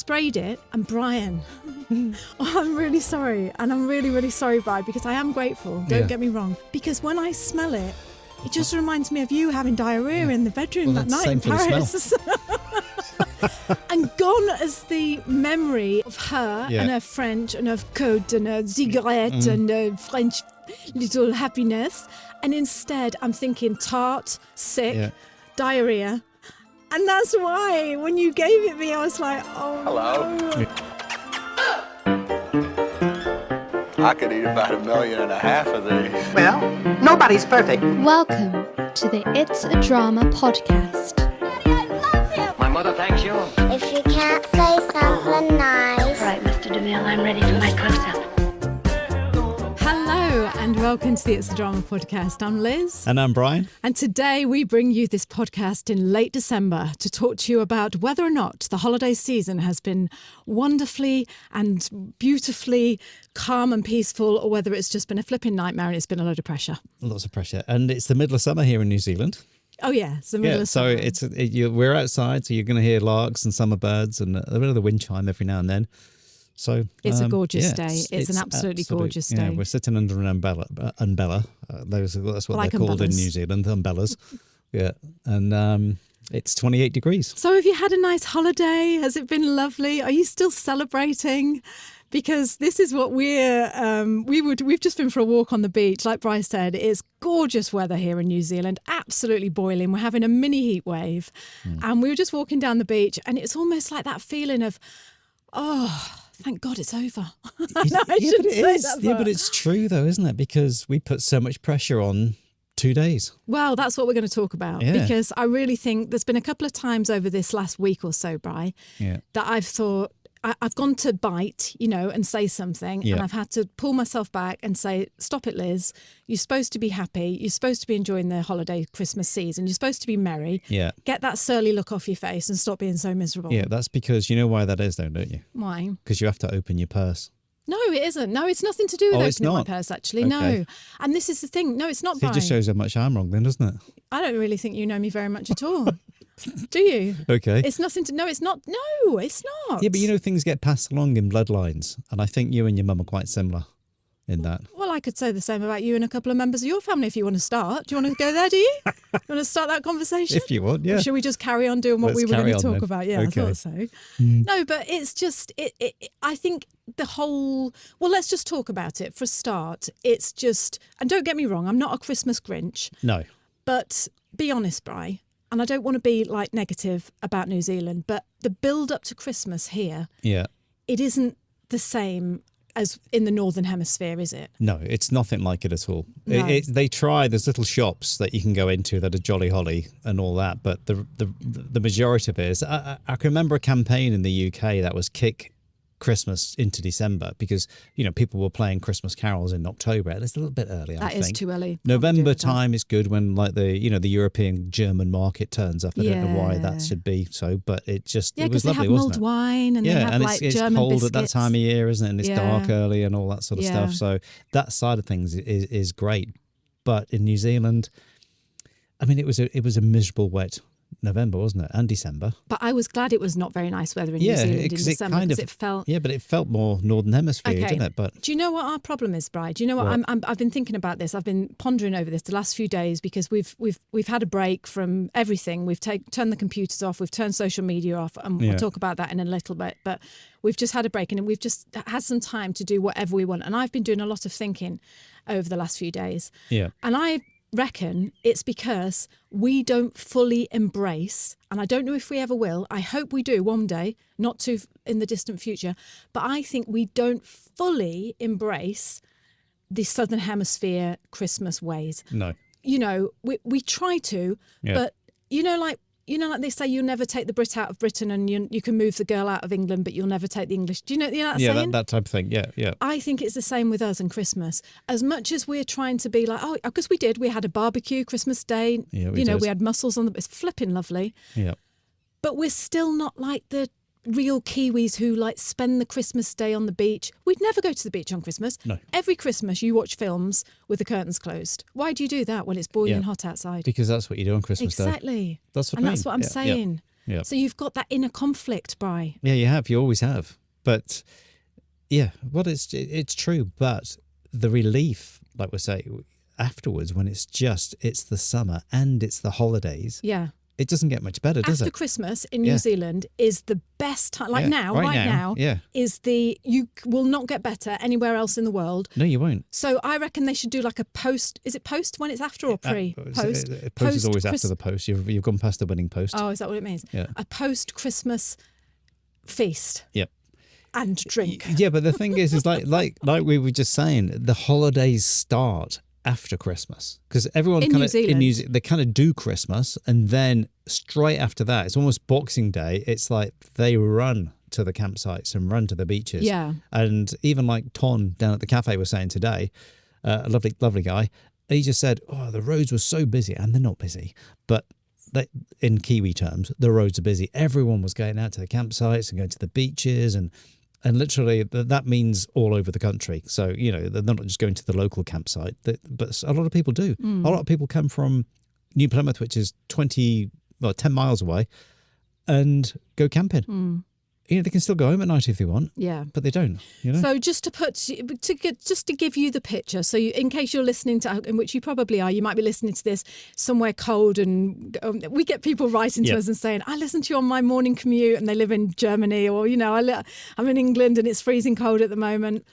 sprayed it, and Brian, I'm really sorry. And I'm really, really sorry, Brian, because I am grateful. Don't get me wrong. Because when I smell it, it just reminds me of you having diarrhea in the bedroom that night in Paris. And gone as the memory of her and her French and her code and her cigarette and her French little happiness. And instead, I'm thinking tart, sick, diarrhea. And that's why when you gave it me, I was like, oh, hello. No. I could eat about 1.5 million of these. Well, nobody's perfect. Welcome to the It's a Drama podcast. Daddy, I love him. My mother thanks you. If you can't say something nice. Right, Mr. DeMille, I'm ready for my close-up. Hello and welcome to the It's a Drama podcast. I'm Liz. And I'm Brian. And today we bring you this podcast in late December to talk to you about whether or not the holiday season has been wonderfully and beautifully calm and peaceful, or whether it's just been a flipping nightmare and it's been a load of pressure. Lots of pressure. And it's the middle of summer here in New Zealand. Oh, yeah. It's the middle of summer. So we're outside, so you're going to hear larks and summer birds and a bit of the wind chime every now and then. So it's a gorgeous day. It's an absolutely gorgeous day. Yeah, we're sitting under an umbrella. That's what like they're called umbrellas. in New Zealand, umbrellas. Yeah, and it's 28 degrees. So have you had a nice holiday? Has it been lovely? Are you still celebrating? Because this is what we've just been for a walk on the beach. Like Bryce said, it's gorgeous weather here in New Zealand, absolutely boiling. We're having a mini heat wave, and we were just walking down the beach, and it's almost like that feeling of, oh, thank God it's over. But it's true though, isn't it? Because we put so much pressure on 2 days. Well, that's what we're going to talk about, because I really think there's been a couple of times over this last week or so, Bri, that I've thought, I've gone to bite, and say something, and I've had to pull myself back and say, stop it, Liz. You're supposed to be happy. You're supposed to be enjoying the holiday Christmas season. You're supposed to be merry. Yeah. Get that surly look off your face and stop being so miserable. Yeah, that's because you know why that is though, don't you? Why? Because you have to open your purse. No, it isn't. No, it's nothing to do with opening my purse, actually. Okay. No. And this is the thing. No, it's not, Brian. It just shows how much I'm wrong then, doesn't it? I don't really think you know me very much at all. Do you? Okay. It's nothing to... No, it's not. No, it's not. Yeah, but things get passed along in bloodlines. And I think you and your mum are quite similar in that. Well, I could say the same about you and a couple of members of your family if you want to start. Do you want to go there, do you? You want to start that conversation? If you want, yeah. Or should we just carry on doing what we were going to talk about? Yeah, okay. I thought so. No, but it's just... I think the whole... Well, let's just talk about it. For a start, it's just... And don't get me wrong, I'm not a Christmas Grinch. No. But be honest, Bri. And I don't want to be negative about New Zealand, but the build up to Christmas here, it isn't the same as in the Northern Hemisphere, is it? No, it's nothing like it at all. No. They try, there's little shops that you can go into that are jolly holly and all that, but the majority of it is, I can remember a campaign in the UK that was kick Christmas into December because, people were playing Christmas carols in October. It's a little bit early, I think. That is too early. November time is good when the European German market turns up. I don't know why that should be so, but it was lovely, wasn't it? Yeah, because they have mulled wine and they have it's German cold biscuits. at that time of year, isn't it? And it's dark early and all that sort of stuff. So that side of things is great. But in New Zealand, it was a miserable wet November, wasn't it? And December. But I was glad it was not very nice weather in New Zealand in December because it felt... Yeah, but it felt more Northern Hemisphere, didn't it? But do you know what our problem is, Bri? Do you know what? I've been thinking about this. I've been pondering over this the last few days because we've had a break from everything. We've turned the computers off. We've turned social media off, and we'll talk about that in a little bit. But we've just had a break, and we've just had some time to do whatever we want. And I've been doing a lot of thinking over the last few days. Yeah, and I reckon it's because we don't fully embrace, and I don't know if we ever will, I hope we do one day, not too in the distant future, but I think we don't fully embrace the Southern Hemisphere Christmas ways. No. We try to, but like they say, you'll never take the Brit out of Britain and you can move the girl out of England, but you'll never take the English. Do you know that saying? That type of thing. Yeah. I think it's the same with us and Christmas. As much as we're trying to be like, because we had a barbecue Christmas Day. Yeah, we had mussels on it's flipping lovely. Yeah. But we're still not like the real Kiwis who spend the Christmas day on the beach. We'd never go to the beach on Christmas. No. Every Christmas you watch films with the curtains closed. Why do you do that when it's boiling hot outside? Because that's what you do on Christmas Day. Exactly. That's what that's what I'm saying. Yeah. So you've got that inner conflict, Bri. Yeah, you have. You always have. But yeah, well, it's true. But the relief, like we say, afterwards, when it's the summer and it's the holidays. Yeah. It doesn't get much better, does After it? Christmas in New Zealand is the best time. Like Yeah, right now, yeah. you will not get better anywhere else in the world. No, you won't. So I reckon they should do like a post. Is it post when it's after or pre? Post is always after the post. You've gone past the winning post. Oh, is that what it means? Yeah. A post-Christmas feast. Yep. And drink. Yeah, but the thing is like we were just saying, the holidays start after Christmas, because everyone In kind New of Zealand. they kind of do Christmas, and then straight after that, it's almost Boxing Day. It's like they run to the campsites and run to the beaches. Yeah. And even like Ton down at the cafe was saying today, a lovely guy, he just said, "Oh, the roads were so busy," and they're not busy, but in Kiwi terms, the roads are busy. Everyone was going out to the campsites and going to the beaches and literally that means all over the country. So, they're not just going to the local campsite, but a lot of people do. A lot of people come from New Plymouth, which is 10 miles away, and go camping. They can still go home at night if they want. Yeah. But they don't, So just to give you the picture, so in case you're listening to, in which you probably are, you might be listening to this somewhere cold, and we get people writing to us and saying, I listen to you on my morning commute, and they live in Germany, or, I'm in England and it's freezing cold at the moment.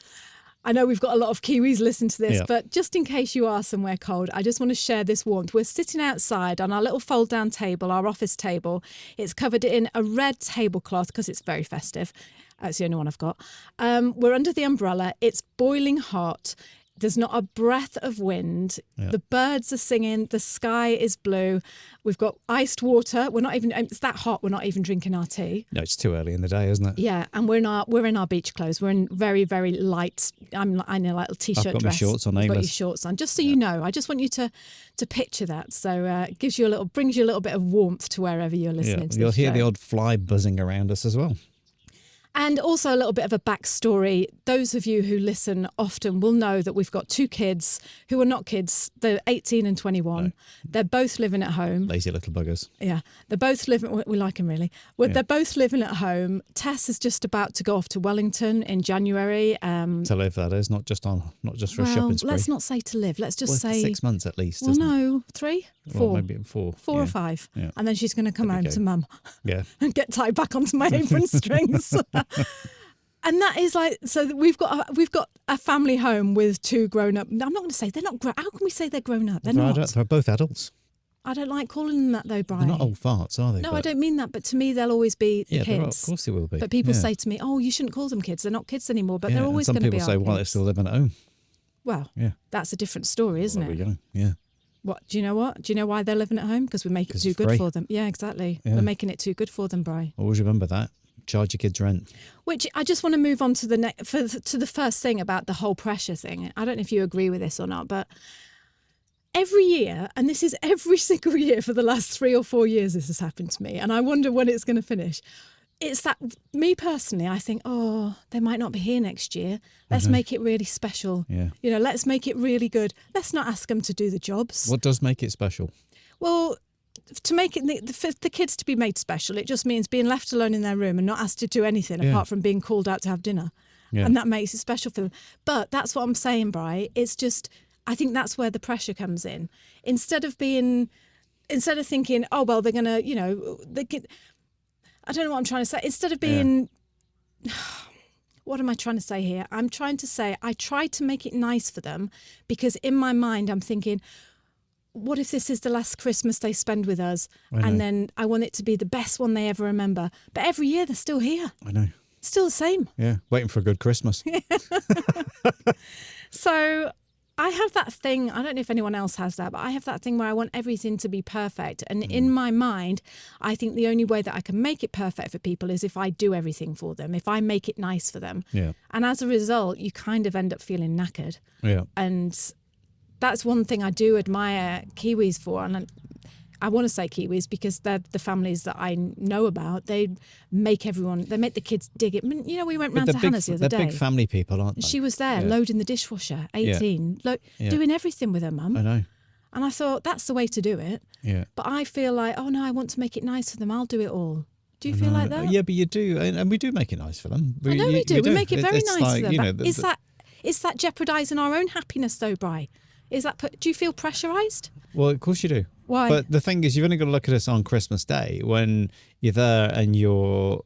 I know we've got a lot of Kiwis listen to this, but just in case you are somewhere cold, I just want to share this warmth. We're sitting outside on our little fold-down table, our office table. It's covered in a red tablecloth because it's very festive. It's the only one I've got. We're under the umbrella. It's boiling hot. There's not a breath of wind. Yeah. The birds are singing. The sky is blue. We've got iced water. It's that hot. We're not even drinking our tea. No, it's too early in the day, isn't it? Yeah, and we're in our beach clothes. We're in very, very light. I'm in a little t-shirt I've got dress. my shorts on. You've got your shorts on. Just so you know, I just want you to picture that. So it brings you a little bit of warmth to wherever you're listening to. You'll hear show. the odd fly buzzing around us as well. And also a little bit of a backstory. Those of you who listen often will know that we've got two kids who are not kids. They're 18 and 21. No. They're both living at home. Lazy little buggers. Yeah. They're both living, we like them really. They're both living at home. Tess is just about to go off to Wellington in January. To live, that is, not just for a shopping spree. Let's not say to live. Let's just say 6 months at least. Well, no, 3, 4. Well, maybe 4. 4 or 5. Yeah. And then she's going to come home to mum. Yeah. And get tied back onto my apron strings. And that is like, so we've got a family home with 2 grown up. I'm not going to say they're not grown. How can we say they're grown up? They're not. They're both adults. I don't like calling them that though, Brian. They're not old farts, are they? No, I don't mean that. But to me, they'll always be kids. Of course they will be. But people say to me, "Oh, you shouldn't call them kids. They're not kids anymore." But they're always going to be our kids. Some people say, "Well, they're still living at home." Well, that's a different story, isn't it? There we go. Yeah. What do you know? What do you know? Why they're living at home? Because we make it too good for them. Yeah, exactly. Yeah. We're making it too good for them, Brian. Always remember that. Charge your kids rent. Which I just want to move on to to the first thing about the whole pressure thing. I don't know if you agree with this or not, but every year, and this is every single year for the last 3 or 4 years, this has happened to me, and I wonder when it's going to finish. It's that, me personally, I think, oh, they might not be here next year. Let's make it really special. Yeah. Let's make it really good. Let's not ask them to do the jobs. What does make it special? Well, to make it for the kids to be made special, it just means being left alone in their room and not asked to do anything apart from being called out to have dinner. Yeah. And that makes it special for them. But that's what I'm saying, Bri. It's just, I think that's where the pressure comes in. Instead of thinking, oh, well, they're going to, I don't know what I'm trying to say. Instead of being, what am I trying to say here? I'm trying to say I try to make it nice for them because in my mind I'm thinking, what if this is the last Christmas they spend with us? And then I want it to be the best one they ever remember. But every year they're still here. I know. Still the same. Yeah, waiting for a good Christmas. So I have that thing, I don't know if anyone else has that, but I have that thing where I want everything to be perfect. And in my mind, I think the only way that I can make it perfect for people is if I do everything for them, if I make it nice for them. Yeah. And as a result, you kind of end up feeling knackered. Yeah. And that's one thing I do admire Kiwis for. And I want to say Kiwis because they're the families that I know about. They make the kids dig it. We went round to Hannah's the other day. They're big family people, aren't they? She was there loading the dishwasher, 18, doing everything with her mum. I know. And I thought, that's the way to do it. Yeah. But I feel like, oh no, I want to make it nice for them. I'll do it all. Do you feel like that? Yeah, but you do, and we do make it nice for them. I know we do. We make it very nice like, for them. You know, Is that jeopardising our own happiness, though, Bri? Do you feel pressurised? Well, of course you do. Why? But the thing is, you've only got to look at us on Christmas Day when you're there and you've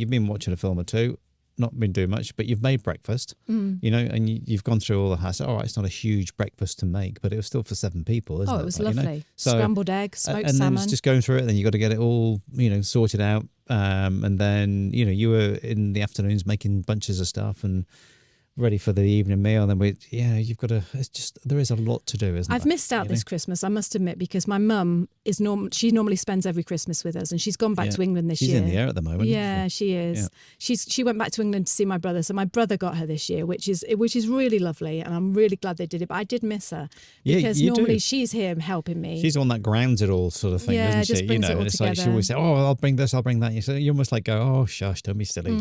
been watching a film or two, not been doing much, but you've made breakfast, and you've gone through all the hassle. All right, it's not a huge breakfast to make, but it was still for 7 people, isn't it? Oh, it was like, lovely. So, scrambled eggs, smoked and salmon. then it's just going through it. Then you got to get it all, sorted out. And then, you were in the afternoons making bunches of stuff and ready for the evening meal. And then you've got to, there is a lot to do, isn't there? I've missed out this Christmas, I must admit, because my mum she normally spends every Christmas with us, and she's gone back to England this year. She's in the air at the moment. Yeah, she is. Yeah. She went back to England to see my brother, so my brother got her this year, which is really lovely, and I'm really glad they did it. But I did miss her because normally she's here helping me. She's the one that grounds it all, sort of thing, isn't she? Just brings it all it's together. like she always say, "Oh, I'll bring this, I'll bring that." You almost like go, "Oh, shush, don't be silly,"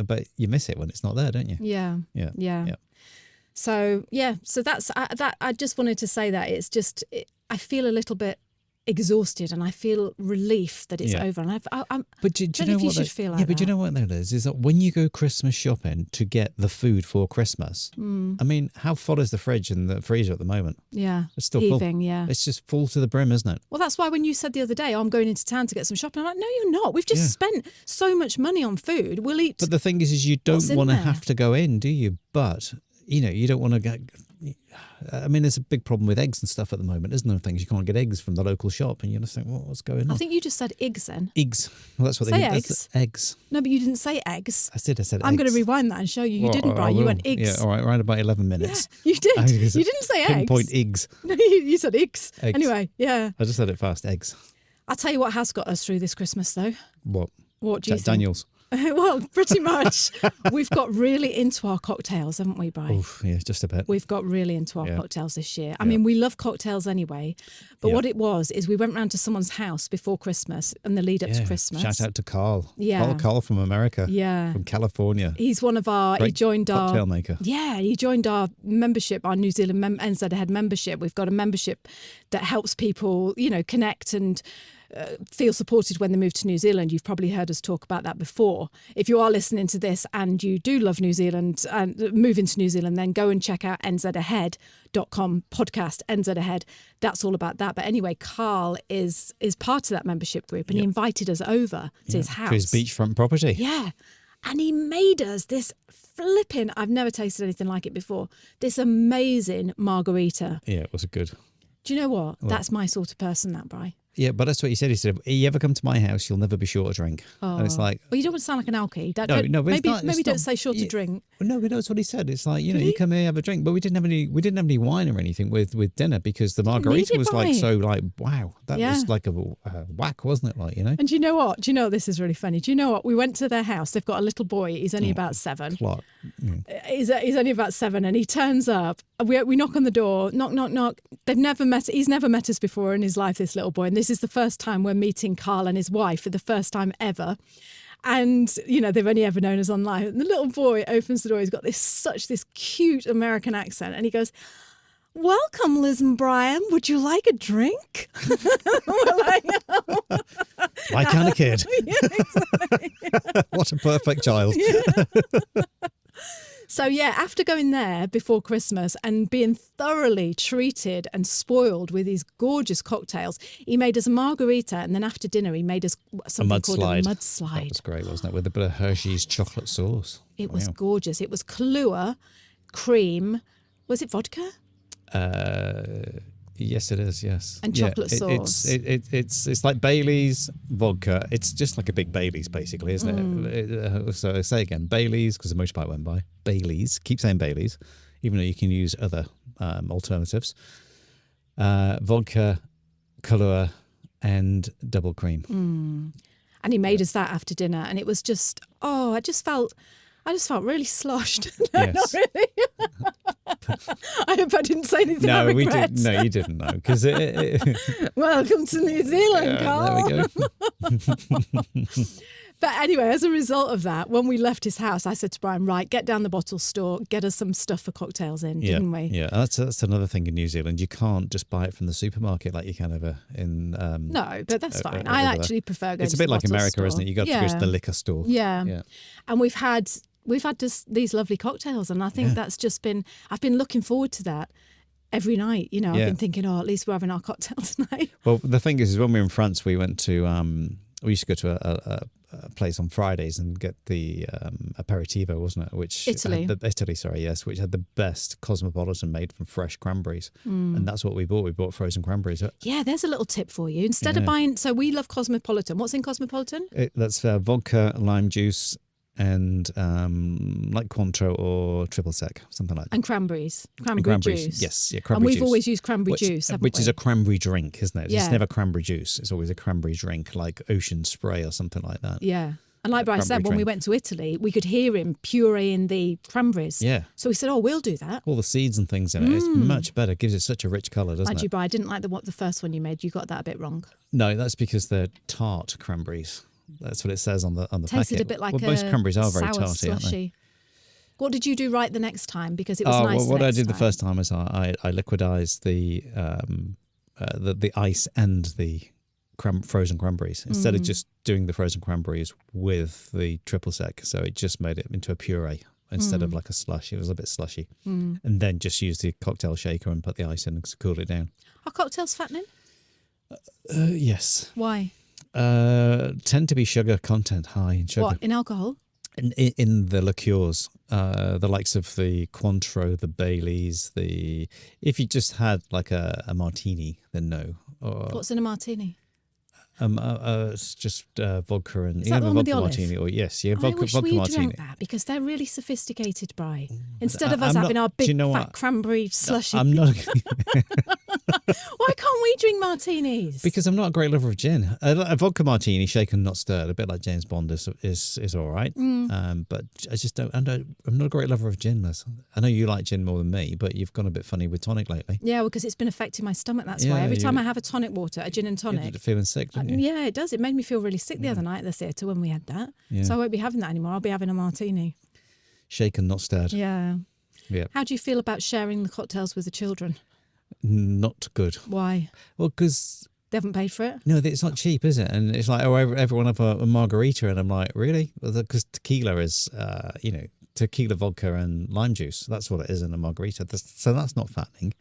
but you miss it when it's not there, don't you? Yeah. So that's that. I just wanted to say that I feel a little bit exhausted, and I feel relief that it's over. And but do you know what? Should feel like but do you know what that is that when you go Christmas shopping to get the food for Christmas, I mean, how full is the fridge and the freezer at the moment? Yeah, it's still heaving, full. Yeah, it's just full to the brim, isn't it? Well, that's why when you said the other day, I'm going into town to get some shopping, I'm like, no, you're not. We've just spent so much money on food. We'll eat. But the thing is you don't want to have to go in, do you? But you don't want to get. I mean, there's a big problem with eggs and stuff at the moment, isn't there? Things you can't get eggs from the local shop, and you just think, what's going on? I think you just said eggs then. Eggs. Well, that's what say they eggs. Eggs. No, but you didn't say eggs. I said I'm going to rewind that and show you. You didn't, Brian. You went eggs. Yeah, all right, around about 11 minutes. Yeah, you did. You didn't say eggs. Pinpoint eggs. No, you said eggs. Eggs. Anyway, yeah. I just said it fast. Eggs. I'll tell you what has got us through this Christmas, though. What? What do you think? Daniels. Well, pretty much. We've got really into our cocktails, haven't we, Brian? Oof, yeah, just a bit. We've got really into our cocktails this year. I mean, we love cocktails anyway, but what it was is we went round to someone's house before Christmas and the lead up to Christmas. Shout out to Carl. Yeah. Carl from America. Yeah. From California. He's one of our... Great he joined our... cocktail maker. Yeah, he joined our membership, our New Zealand NZ Ahead membership. We've got a membership that helps people, connect and... feel supported when they move to New Zealand. You've probably heard us talk about that before. If you are listening to this and you do love New Zealand and move into New Zealand, then go and check out nzahead.com podcast, NZ Ahead. That's all about that. But anyway, Carl is part of that membership group, and he invited us over to his house. To his beachfront property. Yeah. And he made us this flipping, I've never tasted anything like it before, this amazing margarita. Yeah, it was good. Do you know what? That's my sort of person, that, Bri. Yeah, but that's what he said. He said, if you ever come to my house, you'll never be short a drink. And it's like... Well, you don't want to sound like an alky. No, but maybe don't say short a drink. No, but that's what he said. It's like, you come here, have a drink. But we didn't have any wine or anything with dinner because the margarita was like, so like, wow. That was like a whack, wasn't it? Like, And do you know what? This is really funny. Do you know what? We went to their house. They've got a little boy. He's only about 7. Clark. He's only about 7, and he turns up. We knock on the door. Knock, knock, knock. He's never met us before in his life, this little boy. And this is the first time we're meeting Carl and his wife for the first time ever. And, they've only ever known us online. And the little boy opens the door. He's got this cute American accent. And he goes, "Welcome, Liz and Brian. Would you like a drink?" We're like, oh. My kind of kid. Yeah, exactly. What a perfect child. Yeah. So, after going there before Christmas and being thoroughly treated and spoiled with these gorgeous cocktails, he made us a margarita, and then after dinner he made us something called a mudslide. That was great, wasn't it? With a bit of Hershey's chocolate sauce. It was gorgeous. It was Kahlua, cream. Was it vodka? Yes, it is. Yes, and chocolate sauce. It's like Bailey's vodka. It's just like a big Bailey's, basically, isn't it? So I say again, Bailey's, because the motorbike went by. Bailey's. Keep saying Bailey's, even though you can use other alternatives. Vodka, Kahlua, and double cream. And he made us that after dinner, and it was just I just felt really sloshed. No, Yes. not really. I hope I didn't say anything I regret. No, you didn't know, because Welcome to New Zealand, Carl. There we go. But anyway, as a result of that, when we left his house, I said to Brian, right, get down the bottle store, get us some stuff for cocktails in, didn't we? Yeah, that's another thing in New Zealand. You can't just buy it from the supermarket like you can over in... no, but that's fine. I actually prefer going to the It's a bit like America, store. isn't it? You got to go to the liquor store. Yeah. And we've had these lovely cocktails, and I think that's just been... I've been looking forward to that. Every night, I've been thinking, at least we're having our cocktail tonight. Well, the thing is when we were in France, we went to, we used to go to a place on Fridays and get the aperitivo, wasn't it? Which Italy, which had the best cosmopolitan made from fresh cranberries. And that's what we bought. We bought frozen cranberries. Yeah, there's a little tip for you. Instead of buying, so we love cosmopolitan. What's in cosmopolitan? That's vodka, lime juice, and like Cointreau or triple sec, something like that. And cranberries juice. Yes, cranberry juice. And we've always used cranberry juice, haven't we? Which is a cranberry drink, isn't it? Yeah. It's never cranberry juice. It's always a cranberry drink, like Ocean Spray or something like that. Yeah. And like Bryce said, when we went to Italy, we could hear him pureeing the cranberries. Yeah. So we said, we'll do that. All the seeds and things in it. It's much better. It gives it such a rich colour, doesn't it? I didn't like the first one you made. You got that a bit wrong. No, that's because they're tart cranberries. That's what it says on the packet. Tasted a bit like most cranberries are very sour tarty, aren't they? slushy. What did you do right the next time? Because it was nice. Well, what I did the first time is I liquidized the ice and the frozen cranberries instead of just doing the frozen cranberries with the triple sec. So it just made it into a puree instead of like a slush. It was a bit slushy. And then just used the cocktail shaker and put the ice in and cooled it down. Are cocktails fattening? Yes. Why? Tend to be sugar content high in sugar. What, in alcohol? In the liqueurs, the likes of the Cointreau, the Baileys, if you just had like a martini, then no. Or, what's in a martini? It's just vodka and Is that the one with the olive? martini, or vodka I wish we martini. drank that because they're really sophisticated, Bri. Instead of us having our big fat cranberry slushy. I'm not. Why can't we drink martinis? Because I'm not a great lover of gin. A vodka martini, shaken not stirred, a bit like James Bond is all right. But I just don't. I'm not a great lover of gin. I know you like gin more than me, but you've gone a bit funny with tonic lately. Yeah, because it's been affecting my stomach. That's why every time I have a tonic water, a gin and tonic, you're feeling sick, don't you? Yeah, it does. It made me feel really sick the other night at the theatre when we had that. Yeah. So I won't be having that anymore. I'll be having a martini. Shaken not stirred. Yeah. Yeah. How do you feel about sharing the cocktails with the children? Not good. Why? Well, because they haven't paid for it. No, it's not cheap, is it? And it's like, everyone have a margarita, and I'm like, really? Because tequila is, tequila, vodka, and lime juice. That's what it is in a margarita. So that's not fattening,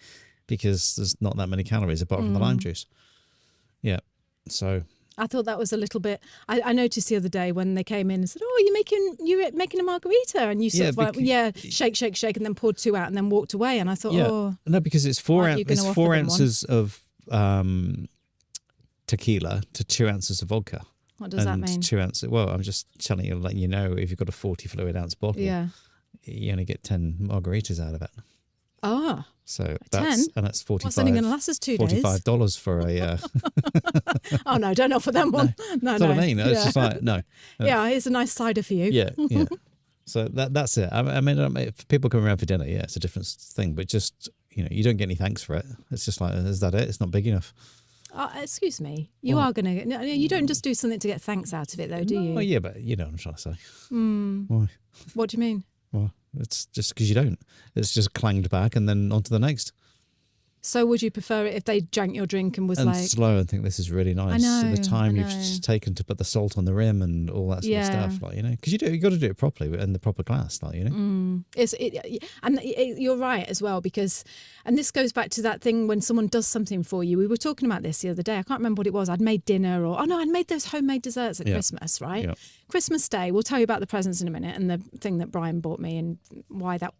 because there's not that many calories apart from the lime juice. Yeah. So I thought that was a little bit. I noticed the other day when they came in and said, "Oh, you're making a margarita," and you sort of went, shake, and then poured two out and then walked away. And I thought, no, because it's 4 ounces of tequila to 2 ounces of vodka. What does that mean? 2 ounces. Well, I'm just telling you, letting you know, if you've got a 40 fluid ounce bottle, you only get 10 margaritas out of it. Oh. So 10? And that's 45. What's only going to last us 2 days? $45 for a. Oh no! Don't offer them one. No. That's what I mean. It's just like no. Yeah, here's a nice cider for you. Yeah. So that's it. I mean, if people come around for dinner, it's a different thing. But just you don't get any thanks for it. It's just like, is that it? It's not big enough. Excuse me. You are going to. No, you don't just do something to get thanks out of it, though, do you? Well, yeah, but you know what I'm trying to say. Why? What do you mean? Well, it's just because you don't. It's just clanged back and then on to the next. So would you prefer it if they drank your drink and was and like... slow and think this is really nice. I know, and the time you've taken to put the salt on the rim and all that sort of stuff. Because you got to do it properly in the proper glass, and you're right as well, because... And this goes back to that thing when someone does something for you. We were talking about this the other day. I can't remember what it was. I'd made dinner I'd made those homemade desserts at Christmas, right? Yeah. Christmas Day, we'll tell you about the presents in a minute and the thing that Brian bought me and why that...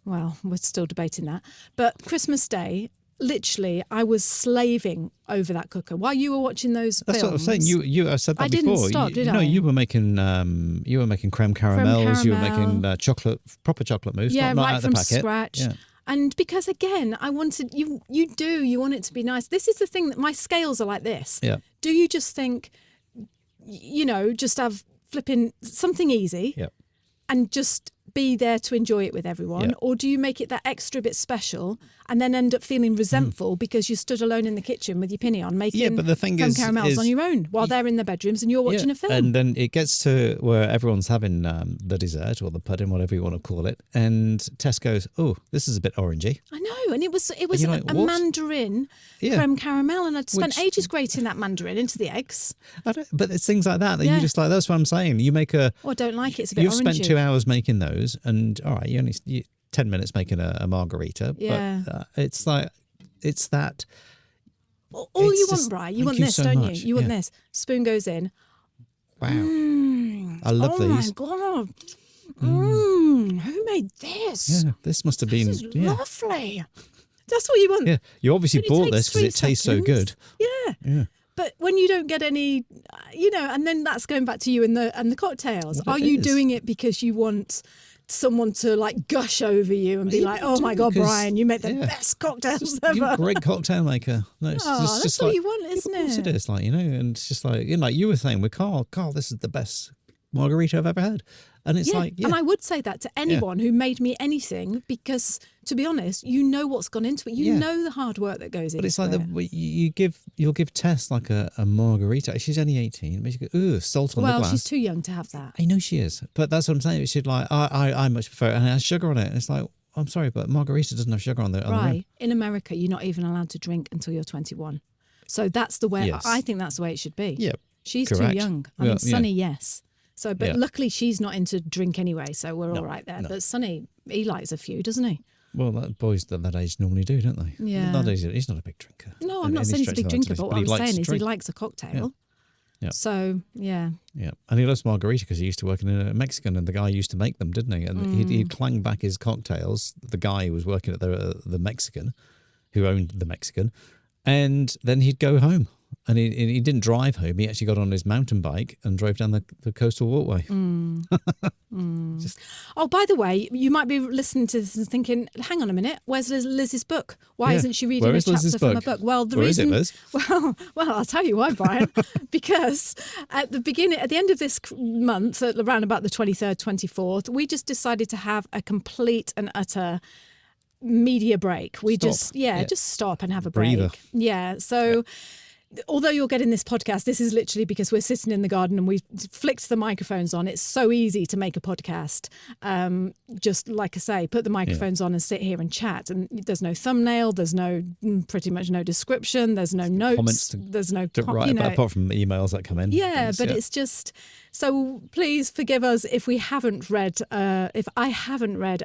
Well, we're still debating that. But Christmas Day, literally, I was slaving over that cooker while you were watching those films. That's what I was saying. I said that before. I didn't stop, did I? No, you were making creme caramels. You were making proper chocolate mousse. Yeah, not right out from the packet. scratch. Yeah. And because again, I wanted you want it to be nice. This is the thing that my scales are like this. Yeah. Do you just think, just have flipping something easy? Yeah. And just be there to enjoy it with everyone, or do you make it that extra bit special and then end up feeling resentful because you stood alone in the kitchen with your pinny on making but the thing creme is caramels on your own while they're in their bedrooms and you're watching a film? And then it gets to where everyone's having the dessert or the pudding, whatever you want to call it, and Tess goes, "Oh, this is a bit orangey." I know, and it was a mandarin Yeah. creme caramel, and I'd spent ages grating that mandarin into the eggs. But it's things like that you just like. That's what I'm saying. You make a. Oh, I don't like it. It's a bit You've orangey. spent 2 hours making those, and all right, you only 10 minutes making a margarita. Yeah. But it's like it's that. All it's you just- want, Bri, you thank want you this, so don't much. you? You want Yeah. this. Spoon goes in. Wow. I love Oh these. my God. Who made this? Yeah, this must have been. This is Yeah. lovely. That's what you want. Yeah, you obviously It only bought this takes because it 3 tastes so good. seconds. Yeah. But when you don't get any, and then that's going back to you and the cocktails. Well, Are it you is. doing it because you want someone to like gush over you and be Yeah, like, you "Oh do, my God, because- Brian, you make the yeah. best cocktails You're a ever." great cocktail maker. No, it's Oh, that's what like, you want, isn't Of course it? it is. Like, and it's just like, like you were saying with Carl, this is the best margarita I've ever had. And it's like, and I would say that to anyone who made me anything because, to be honest, you know what's gone into it. You know the hard work that goes into it. But it's like you'll give Tess like a margarita. She's only 18, but she goes, ooh, salt on the Well, glass. she's too young to have that. I know she is, but that's what I'm saying. She'd like, I much prefer it, and it has sugar on it. And it's like, I'm sorry, but margarita doesn't have sugar on the rim. Right. In America, you're not even allowed to drink until you're 21. So that's the way, Yes. I think that's the way it should be. Yeah, She's correct. too young. I Yeah, mean, Sonny, yes. So, but Yeah. luckily she's not into drink anyway, so we're all right there. no. But Sonny, he likes a few, doesn't he? Well, boys at that age normally do, don't they? Yeah. That age, he's not a big drinker. No, I'm in not any saying he's a stretch big of the drinker, imagination, but what I'm likes saying to is he drink. likes a cocktail. Yeah. So, yeah. Yeah, and he loves margarita because he used to work in a Mexican, and the guy used to make them, didn't he? And he'd clang back his cocktails. The guy who was working at the Mexican, who owned the Mexican, and then he'd go home. And he didn't drive home. He actually got on his mountain bike and drove down the coastal walkway. Oh, by the way, you might be listening to this and thinking, hang on a minute, where's Liz's book? Why Yeah. isn't she reading Where a is Liz's chapter from a book? book? Well, the Where is it, reason, Liz? Well, I'll tell you why, Brian. Because at the end of this month, at around about the 23rd, 24th, we just decided to have a complete and utter media break. We Stop. just stop and have a Breather. break. Yeah. So although you're getting this podcast, this is literally because we're sitting in the garden and we've flicked the microphones on. It's so easy to make a podcast. Just like I say, put the microphones on and sit here and chat. And there's no thumbnail. There's pretty much no description. There's no notes. Comments there's no, Right, apart from emails that come in. yeah, but it's just, so please forgive us if I haven't read a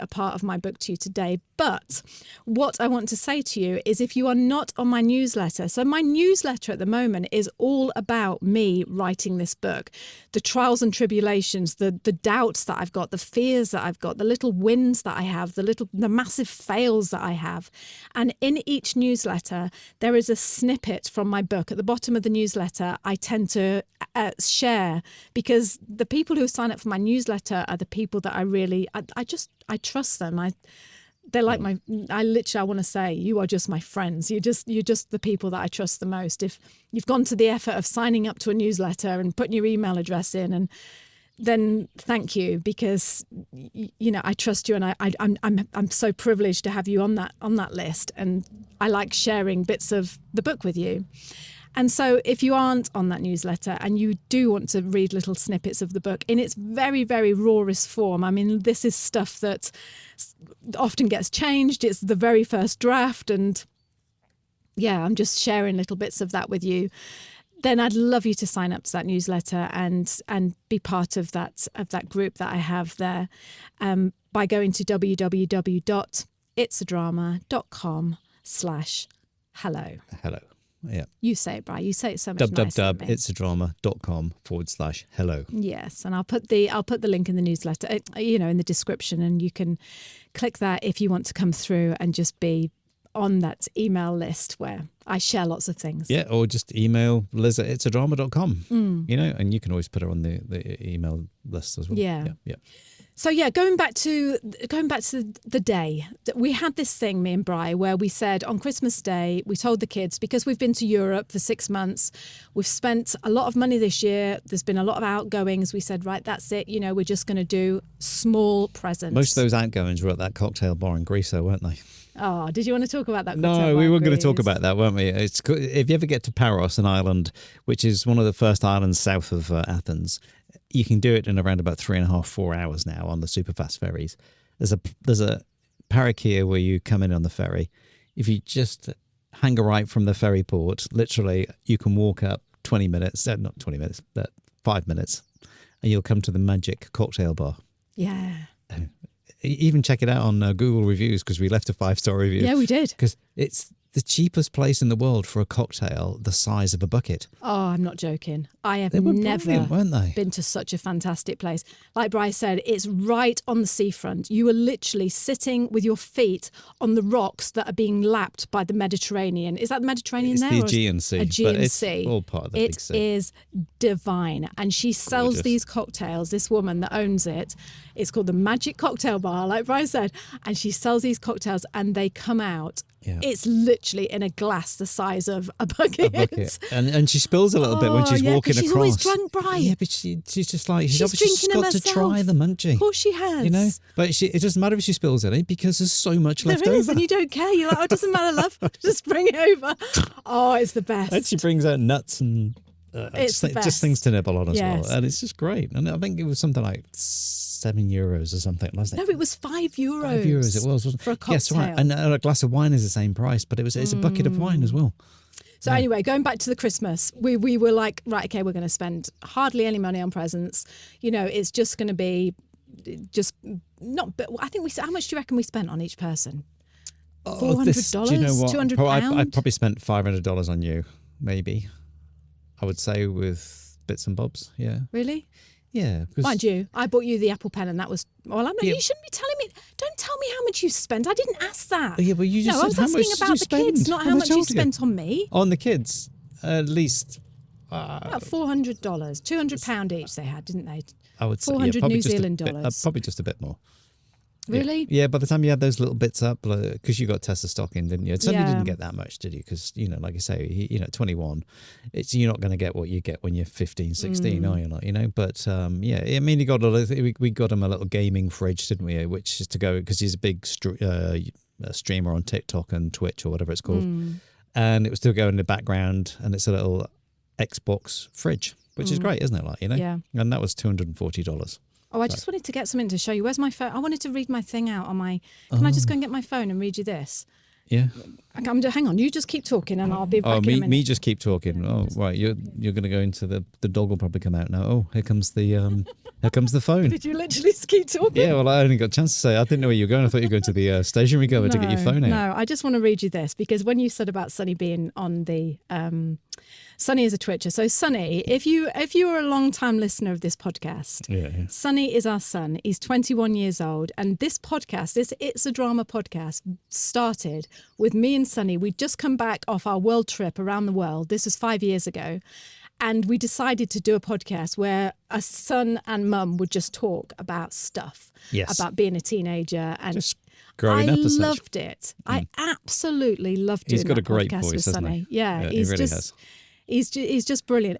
part of my book to you today. But what I want to say to you is if you are not on my newsletter, so my newsletter at the moment is all about me writing this book, the trials and tribulations, the doubts that I've got, the fears that I've got, the little wins that I have, the massive fails that I have. And in each newsletter, there is a snippet from my book. At the bottom of the newsletter, I tend to share, because the people who sign up for my newsletter are the people that I trust them. They're like I want to say, you are just my friends. You're just the people that I trust the most. If you've gone to the effort of signing up to a newsletter and putting your email address in, and then thank you, because I trust you, and I'm so privileged to have you on that list, and I like sharing bits of the book with you. And so if you aren't on that newsletter and you do want to read little snippets of the book in its very, very rawest form, I mean, this is stuff that often gets changed. It's the very first draft. And yeah, I'm just sharing little bits of that with you. Then I'd love you to sign up to that newsletter and be part of that group that I have there by going to www.itsadrama.com/hello. Hello. Yeah. You say it, Brian. You say it so much nicer than me. itsadrama.com/hello. Yes, and I'll put the link in the newsletter, in the description, and you can click that if you want to come through and just be on that email list where I share lots of things. Yeah, or just email Liz at itsadrama.com, and you can always put her on the email list as well. Yeah. Yeah. So yeah, going back to the day that we had this thing, me and Bri, where we said on Christmas Day, we told the kids, because we've been to Europe for 6 months, we've spent a lot of money this year. There's been a lot of outgoings. We said, right, that's it. You know, we're just going to do small presents. Most of those outgoings were at that cocktail bar in Greece, weren't they? Oh, did you want to talk about that? No, we were going to talk about that, weren't we? It's if you ever get to Paros, an island which is one of the first islands south of Athens, you can do it in around about 3.5-4 hours now on the super fast ferries. There's a parakia where you come in on the ferry. If you just hang a right from the ferry port, literally you can walk up 20 minutes, not 20 minutes, but 5 minutes, and you'll come to the magic cocktail bar. Yeah. Even check it out on Google reviews, because we left a 5-star review. Yeah, we did. Because it's the cheapest place in the world for a cocktail the size of a bucket. Oh, I'm not joking. I have They were never brilliant, weren't they? been to such a fantastic place. Like Bryce said, it's right on the seafront. You are literally sitting with your feet on the rocks that are being lapped by the Mediterranean. Is that the Mediterranean It's there? the Aegean Sea. Aegean but it's Sea. all part of the big sea. It is divine. And she sells Gorgeous. these cocktails, this woman that owns it. It's called the Magic Cocktail Bar, like Bryce said. And she sells these cocktails and they come out. Yeah. It's literally in a glass the size of a bucket. And she spills a little bit when she's walking 'cause she's across. always drunk, Bri. Yeah, but she's just like, She's obviously drinking got them to try herself. them, hasn't she? Of course she has. You know, but it doesn't matter if she spills any, because there's so much left There over. is, and you don't care. You're like, oh, it doesn't matter, love. Just bring it over. Oh, it's the best. And she brings out nuts and It's the best. just things to nibble on as Yes. well. And it's just great. And I think it was something like €7 or something, wasn't it? No, it was €5. €5 it was, wasn't it? For a cocktail. Yes, right. And a glass of wine is the same price, but it's a bucket of wine as well. So anyway, going back to the Christmas, we were like, right, okay, we're going to spend hardly any money on presents. You know, it's just going to be just not. But I think how much do you reckon we spent on each person? $400, Do you know what? £200. I probably spent $500 on you, maybe. I would say, with bits and bobs. Yeah. Really? Yeah. 'cause- Mind you, I bought you the Apple Pen, and that was. Well, I'm not. Yeah. You shouldn't be telling me. Don't tell me how much you spent. I didn't ask that. Yeah, but you just no, I was said, how much asking did about you the spend? kids, not How how much much you told you? spent on me. On the kids, at least. About $400, £200 each they had, didn't they? I would say 400 probably New just a Zealand bit- dollars. probably just a bit more. Really? Yeah, by the time you had those little bits up, because you got Tessa stocking, didn't you? It certainly Yeah. didn't get that much, did you? Because, like I say, at 21, you're not going to get what you get when you're 15, 16, are you not? But, yeah, I mean, we got him a little gaming fridge, didn't we? Which is to go, because he's a big streamer on TikTok and Twitch or whatever it's called. And it was still going in the background, and it's a little Xbox fridge, which is great, isn't it? Yeah. And that was $240. Oh, I just wanted to get something to show you. Where's my phone? I wanted to read my thing out on my. Can I just go and get my phone and read you this? Yeah. Hang on, you just keep talking and I'll be back Oh, in a minute. me just keep talking. Oh, right, you're going to go into the dog will probably come out now. Oh, here comes the phone. Did you literally just keep talking? Yeah, well, I only got a chance to say. I didn't know where you were going. I thought you were going to the stationery cupboard to get your phone out. No, I just want to read you this, because when you said about Sunny being on the Sunny is a Twitcher. So Sunny, if you are a long time listener of this podcast, Yeah. Sunny is our son. He's 21 years old, and this podcast, this It's a Drama podcast, started with me and Sunny. We'd just come back off our world trip around the world. This was 5 years ago. And we decided to do a podcast where a son and mum would just talk about stuff, Yes. about being a teenager. And Just growing up as such. loved it. I absolutely loved doing He's got that a great podcast voice, with hasn't Sunny. he? Yeah, he he's really just has. he's just brilliant.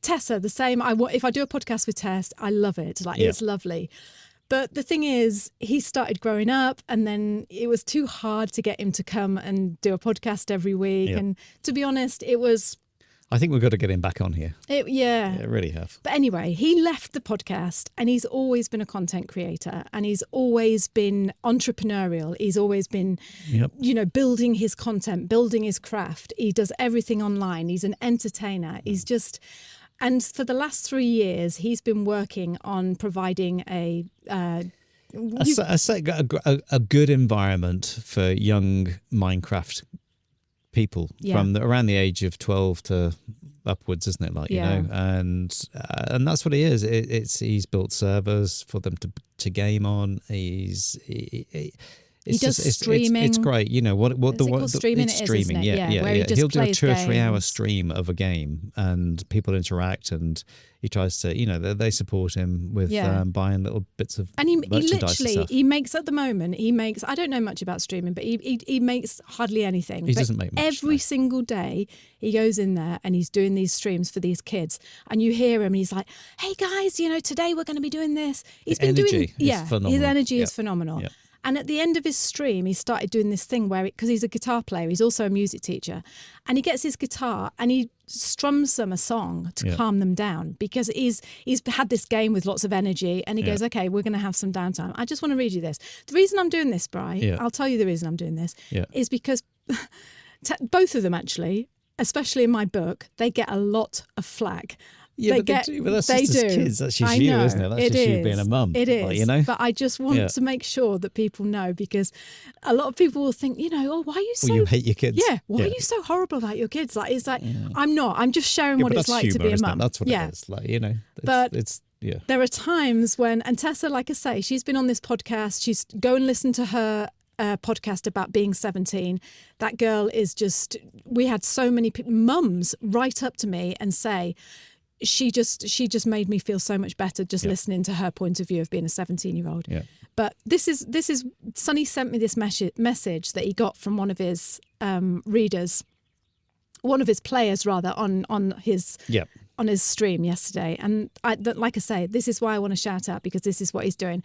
Tessa, the same. If I do a podcast with Tess, I love it. It's lovely. But the thing is, he started growing up, and then it was too hard to get him to come and do a podcast every week. Yeah. And to be honest, it was. I think we've got to get him back on here. Yeah. Yeah, really have. But anyway, he left the podcast, and he's always been a content creator, and he's always been entrepreneurial. He's always been, Yep. building his content, building his craft. He does everything online. He's an entertainer. He's just, and for the last 3 years, he's been working on providing a good environment for young Minecraft people from around the age of 12 to upwards, isn't it? And that's what he is. He's built servers for them to game on. He's He does streaming. It's great. You know what Is it called streaming? It's It is, streaming. isn't it? Yeah. Where he just He'll do a plays 2 or 3 hour games. stream of a game, and people interact, and he tries to, they support him with buying little bits of and he merchandise and stuff. he makes at the moment. I don't know much about streaming, but he makes hardly anything. He but doesn't make much, every no. single day he goes in there and he's doing these streams for these kids, and you hear him. And he's like, "Hey guys, today we're going to be doing this." He's been doing is phenomenal. His energy is phenomenal. Yeah. And at the end of his stream, he started doing this thing where, because he's a guitar player, he's also a music teacher, and he gets his guitar and he strums them a song to calm them down, because he's had this game with lots of energy, and he goes, "Okay, we're going to have some downtime." I just want to read you this. The reason I'm doing this, Bri, I'll tell you the reason I'm doing this, is because both of them actually, especially in my book, they get a lot of flack. Yeah, but that's just as kids. That's just you, isn't it? That's just you being a mum. It is. Like, But I just want to make sure that people know, because a lot of people will think, "Oh, why are you so... you hate your kids. Yeah, why are you so horrible about your kids?" Like, it's like, I'm not. I'm just sharing what it's like to be a mum. That's what it is. Like, But it's there are times when, and Tessa, like I say, she's been on this podcast. She's go and listen to her podcast about being 17. That girl is just... We had so many mums write up to me and say... She just made me feel so much better just listening to her point of view of being a 17-year-old. Yeah. But this is Sonny sent me this message that he got from one of his readers, one of his players rather, on his stream yesterday. And like I say, this is why I want to shout out, because this is what he's doing.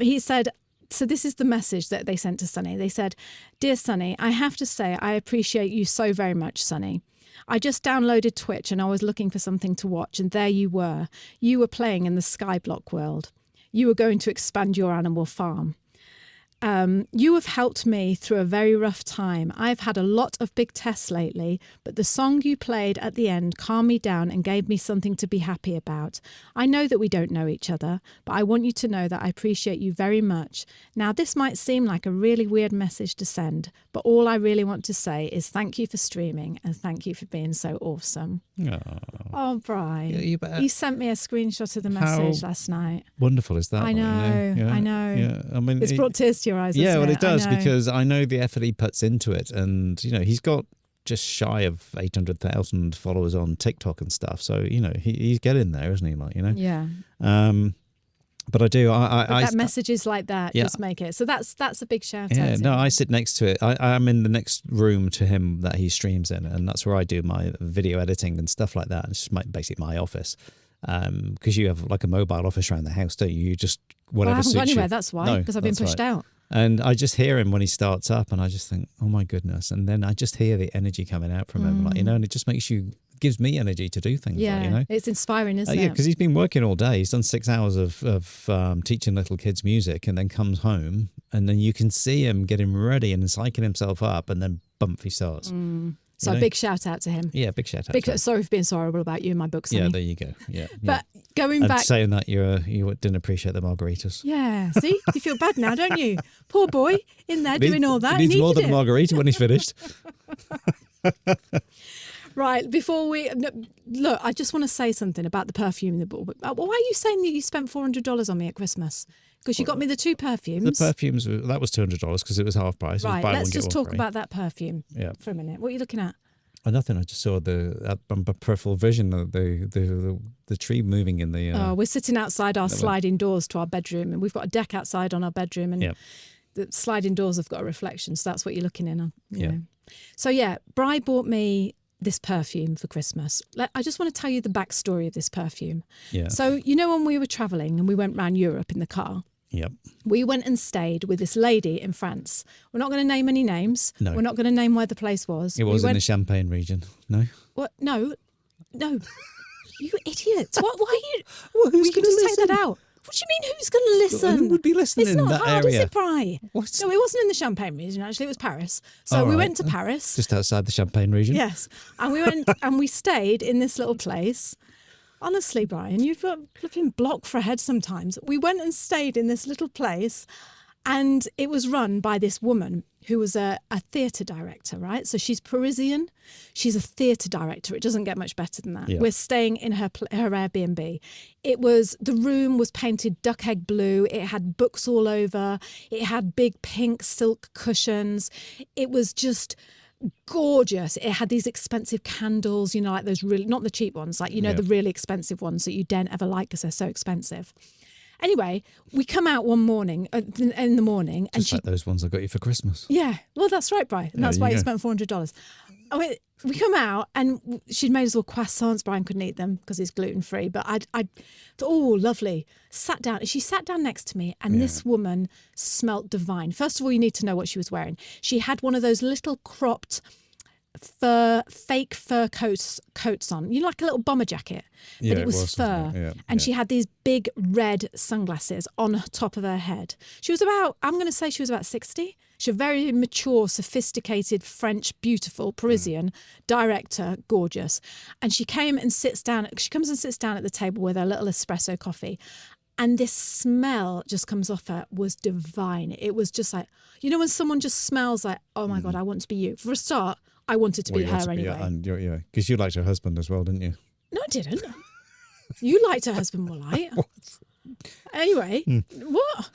He said, so this is the message that they sent to Sonny. They said, "Dear Sonny, I have to say I appreciate you so very much, Sonny. I just downloaded Twitch and I was looking for something to watch, and there you were. You were playing in the Skyblock world. You were going to expand your animal farm. You have helped me through a very rough time. I've had a lot of big tests lately, but the song you played at the end calmed me down and gave me something to be happy about. I know that we don't know each other, but I want you to know that I appreciate you very much. Now, this might seem like a really weird message to send, but all I really want to say is thank you for streaming and thank you for being so awesome." Oh, Brian. He sent me a screenshot of the message last night. Wonderful is that? I know. Yeah. I mean, It's brought tears to your eyes. Yeah, well, it it does, because I know the effort he puts into it, and he's got just shy of 800,000 followers on TikTok and stuff. So he's getting there, isn't he? Like Yeah. But I do. That messages like that just make it. So that's a big shout out. Yeah, no, I sit next to it. I'm in the next room to him that he streams in, and that's where I do my video editing and stuff like that. It's just basically my office. Because you have like a mobile office around the house, don't you? You just whatever suits you. I haven't got anywhere. That's why, because I've been pushed out. And I just hear him when he starts up, and I just think, oh my goodness. And then I just hear the energy coming out from him, and it just gives me energy to do things. Yeah, it's inspiring, isn't it? Yeah, because he's been working all day. He's done 6 hours of teaching little kids music, and then comes home, and then you can see him getting ready and psyching himself up, and then bump he starts. So a big shout out to him. Yeah, big shout out. Sorry for being so horrible about you in my book, Sonny. Yeah, there you go. Yeah. But going back, saying that you didn't appreciate the margaritas. Yeah, see, you feel bad now, don't you? Poor boy in there doing all that. He needs more than a margarita when he's finished. Right, before we look, I just want to say something about the perfume in the book. Why are you saying that you spent $400 on me at Christmas? Because you got me the 2 perfumes. The perfumes, that was $200 because it was half price. Right, let's just talk about that perfume for a minute. What are you looking at? Oh, nothing. I just saw the peripheral vision, the tree moving in the... we're sitting outside our sliding doors to our bedroom, and we've got a deck outside on our bedroom, and the sliding doors have got a reflection, so that's what you're looking in. You know. So Bri bought me this perfume for Christmas. I just want to tell you the backstory of this perfume. Yeah. So, when we were travelling and we went around Europe in the car, we went and stayed with this lady in France. We're not going to name any names. No. We're not going to name where the place was. It was in the Champagne region. No? What? No. You idiots. Why are you... Well, who's going to listen? Take that out. What do you mean, who's going to listen? Who would be listening in that area? It's not hard, is it, Bri? No, it wasn't in the Champagne region, actually. It was Paris. So we went to Paris. Just outside the Champagne region? Yes. And we went and we stayed in this little place. Honestly, Brian, you've got a flipping block for a head sometimes. We went and stayed in this little place, and it was run by this woman who was a theatre director, right? So she's Parisian. She's a theatre director. It doesn't get much better than that. Yeah. We're staying in her Airbnb. The room was painted duck egg blue. It had books all over. It had big pink silk cushions. It was just gorgeous. It had these expensive candles, like those really, not the cheap ones, like, the really expensive ones that you don't ever like because they're so expensive. Anyway, we come out one morning, in the morning. Just like those ones I got you for Christmas. Yeah, well, that's right, Brian. And that's why you spent $400. We come out and she'd made us all croissants. Brian couldn't eat them because he's gluten-free. But I thought, oh, lovely. Sat down. She sat down next to me and this woman smelt divine. First of all, you need to know what she was wearing. She had one of those little cropped fake fur coats on, like a little bomber jacket, but it was fur. And she had these big red sunglasses on top of her head. She was I'm going to say she was about 60. She's a very mature, sophisticated, French, beautiful, Parisian director, gorgeous. And she comes and sits down at the table with her little espresso coffee. And this smell just comes off her was divine. It was just like, when someone just smells like, oh my God, I want to be you. For a start, I wanted to be her anyway. Yeah, because you liked her husband as well, didn't you? No, I didn't. You liked her husband more, right? Anyway, what?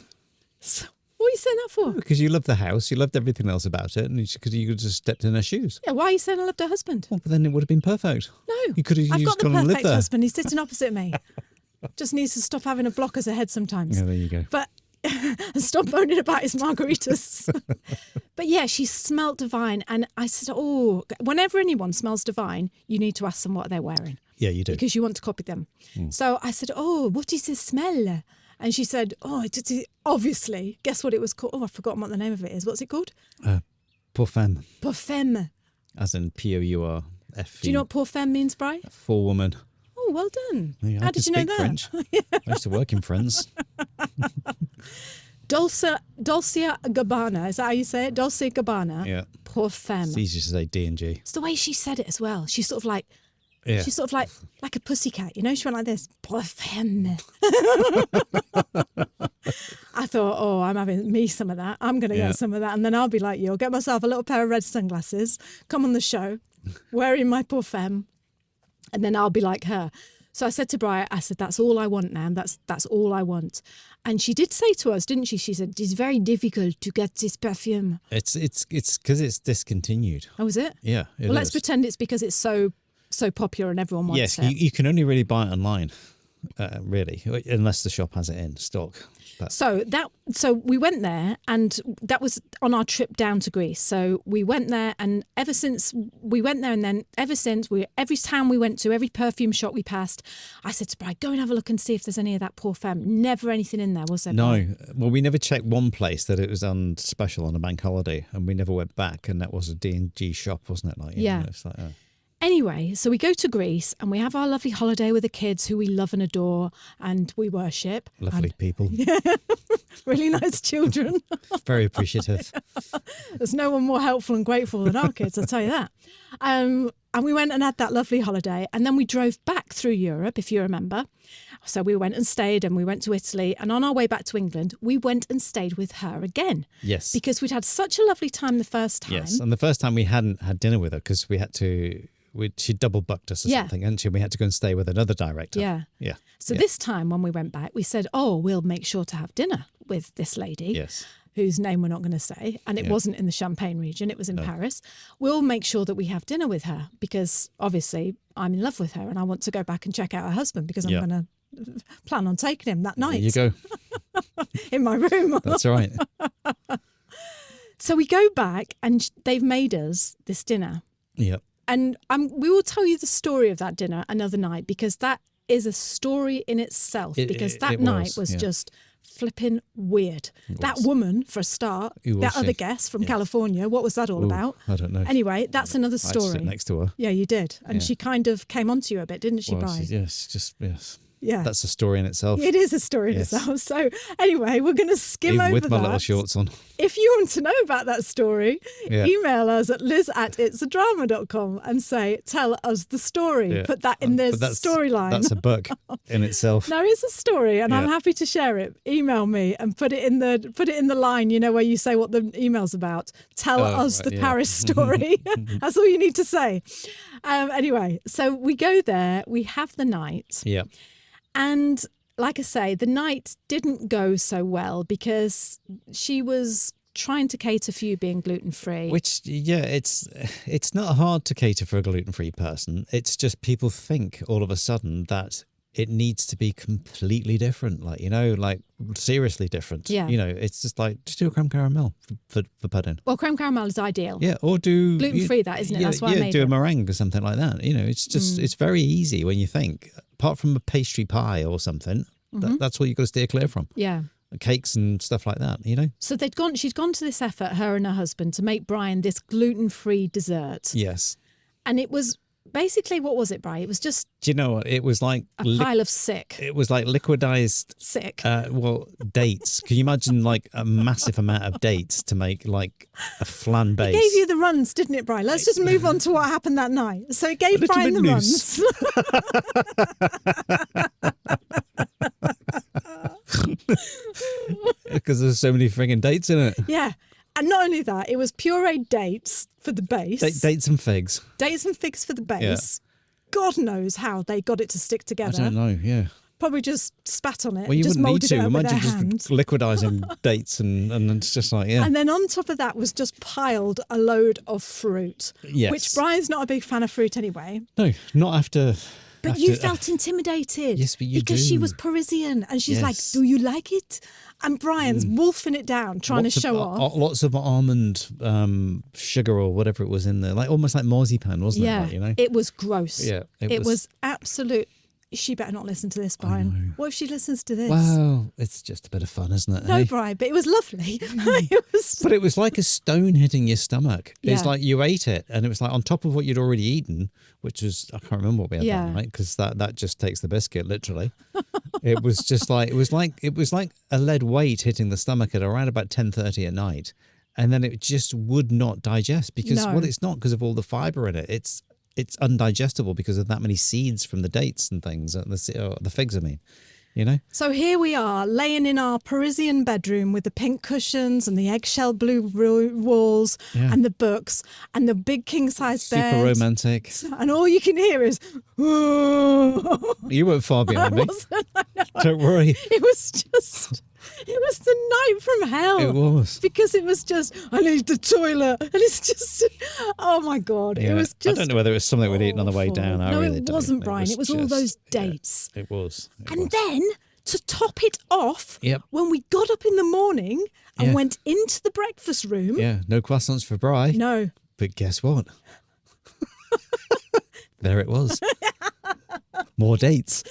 So, what are you saying that for? Because you loved the house, you loved everything else about it, and because you could just stepped in her shoes. Yeah, why are you saying I loved her husband? Well, but then it would have been perfect. No, you could have I've used got the gone and lived perfect there. husband. He's sitting opposite me. Just needs to stop having a block as a head sometimes. Yeah, there you go. But stop moaning about his margaritas. But yeah, she smelled divine. And I said, oh, whenever anyone smells divine, you need to ask them what they're wearing. Yeah, you do. Because you want to copy them. So I said, oh, what is this smell? And she said, oh, obviously, guess what it was called? Oh, I've forgotten what the name of it is. What's it called? Parfum. Parfum. As in P-O-U-R-F-E. Do you know what parfum means, Bri? For woman. Oh, well done. Yeah, How did you know that? French. I used to work in France. Dolce Gabbana, is that how you say it? Dolce Gabbana. Yeah. Parfum. It's easy to say D&G. It's the way she said it as well. She's sort of like, Yeah. she's sort of like a pussycat, She went like this. Parfum. I thought, oh, I'm having me some of that. I'm going to get some of that. And then I'll be like you. I'll get myself a little pair of red sunglasses, come on the show, wearing my parfum. And then I'll be like her. So I said to Brian, that's all I want now. That's all I want. And she did say to us, didn't she? She said, it's very difficult to get this perfume. It's because it's discontinued. Oh, is it? Yeah, well, let's pretend it's because it's so popular and everyone wants it. Yes, you can only really buy it online, really, unless the shop has it in stock. But. So we went there, and that was on our trip down to Greece. So we went there, and ever since we went there, and then every town we went to, every perfume shop we passed, I said to Brian, go and have a look and see if there's any of that parfum. Never anything in there, was there? No. Brian? Well, we never checked one place that it was on special on a bank holiday, and we never went back, and that was a D&G shop, wasn't it? It's like, Anyway, so we go to Greece and we have our lovely holiday with the kids who we love and adore and we worship. Lovely people. Yeah, really nice children. Very appreciative. There's no one more helpful and grateful than our kids, I'll tell you that. And we went and had that lovely holiday, and then we drove back through Europe, if you remember. So we went and stayed, and we went to Italy, and on our way back to England, we went and stayed with her again. Yes. Because we'd had such a lovely time the first time. Yes, and the first time we hadn't had dinner with her because we had to... she double booked us or something, and we had to go and stay with another director. Yeah. So this time when we went back, we said, oh, we'll make sure to have dinner with this lady. Yes. Whose name we're not going to say. And it wasn't in the Champagne region, it was in Paris. We'll make sure that we have dinner with her because obviously I'm in love with her and I want to go back and check out her husband because I'm going to plan on taking him that night. There you go. In my room. That's right. So we go back and they've made us this dinner. Yep. And we will tell you the story of that dinner another night because that is a story in itself. That night was just flipping weird. That woman, for a start, that other guest from California, what was that all about? I don't know. Anyway, that's another story. I had to sit next to her. Yeah, you did. And she kind of came onto you a bit, didn't she, Brian? Yes. Yeah. That's a story in itself. It is a story in itself. So anyway, we're going to skim Even over with my that. little shorts on. If you want to know about that story, email us at liz@itsadrama.com and say, tell us the story. Yeah. Put that in the But storyline. That's a book in itself. No, it's a story, and I'm happy to share it. Email me and put it in the line, where you say what the email's about. Tell us the Paris story. That's all you need to say. Anyway, so we go there, we have the night. Yeah. And like I say, the night didn't go so well because she was trying to cater for you being gluten-free. Which, it's not hard to cater for a gluten-free person. It's just people think all of a sudden that it needs to be completely different, like seriously different. Yeah. It's just like, just do a creme caramel for pudding. Well, creme caramel is ideal. Yeah, or do... Gluten-free, that, isn't it? That's why I made do it. a meringue or something like that. It's just, it's very easy when you think. Apart from a pastry pie or something, that's what you've got to steer clear from. Yeah. Cakes and stuff like that, So she'd gone to this effort, her and her husband, to make Brian this gluten-free dessert. Yes. And it was basically, what was it, Brian? It was just... Do you know what? It was like... a pile of sick. It was like liquidized... Sick. Dates. Can you imagine like a massive amount of dates to make like a flan base? It gave you the runs, didn't it, Brian? Let's just move on to what happened that night. So it gave Brian the runs. Because there's so many frigging dates in it. Yeah. And not only that, it was pureed dates for the base. Dates and figs. Dates and figs for the base. Yeah. God knows how they got it to stick together. I don't know, yeah. Probably just spat on it. Well, you just wouldn't need to. Imagine just liquidizing dates and it's just like, yeah. And then on top of that was just piled a load of fruit. Yes. Which Brian's not a big fan of fruit anyway. No, not after... But you felt intimidated. Yes, but you because do. she was Parisian and she's like, do you like it? And Brian's wolfing it down, trying to show off. Lots of almond sugar or whatever it was in there, like almost like marzipan, wasn't it? Like, it was gross. Yeah, it was absolute. She better not listen to this, Brian. What if she listens to this? Well, it's just a bit of fun, isn't it? No, Brian, but it was lovely. But it was like a stone hitting your stomach. Yeah. It's like you ate it, and it was like on top of what you'd already eaten, which was, I can't remember what we had that night, because that just takes the biscuit, literally. It was just like it was like a lead weight hitting the stomach at around about 10:30 at night, and then it just would not digest because it's not because of all the fibre in it. It's undigestible because of that many seeds from the dates and things, the figs, I mean, So here we are, laying in our Parisian bedroom with the pink cushions and the eggshell blue walls and the books and the big king-size bed. Super romantic. And all you can hear is... You weren't far behind me. Don't worry. It was the night from hell. It was. Because it was just, I need the toilet. And it's just, oh my God. Yeah. It was just. I don't know whether it was something we'd eaten on the way down. No, it wasn't, Brian. It was all those dates. Yeah, it was. Then to top it off, when we got up in the morning and went into the breakfast room. Yeah, no croissants for Bri. No. But guess what? There it was. More dates.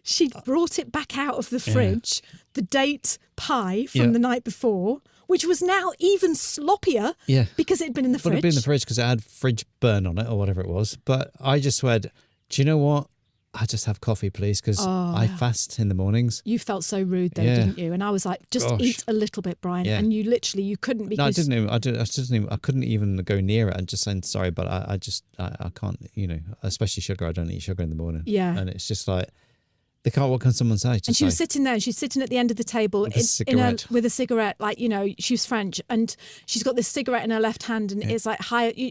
She'd brought it back out of the fridge, the date pie from the night before, which was now even sloppier because it had been in the fridge. It had been in the fridge because it had fridge burn on it or whatever it was. But I just went, do you know what? I just have coffee, please, because I fast in the mornings. You felt so rude though, didn't you? And I was like, just eat a little bit, Brian. Yeah. And you couldn't because... No, I couldn't even go near it and just saying sorry, but I can't, especially sugar. I don't eat sugar in the morning. Yeah. And it's just like, what can someone say? And she was sitting there, and she's sitting at the end of the table with a cigarette, like, she's French, and she's got this cigarette in her left hand, and it's like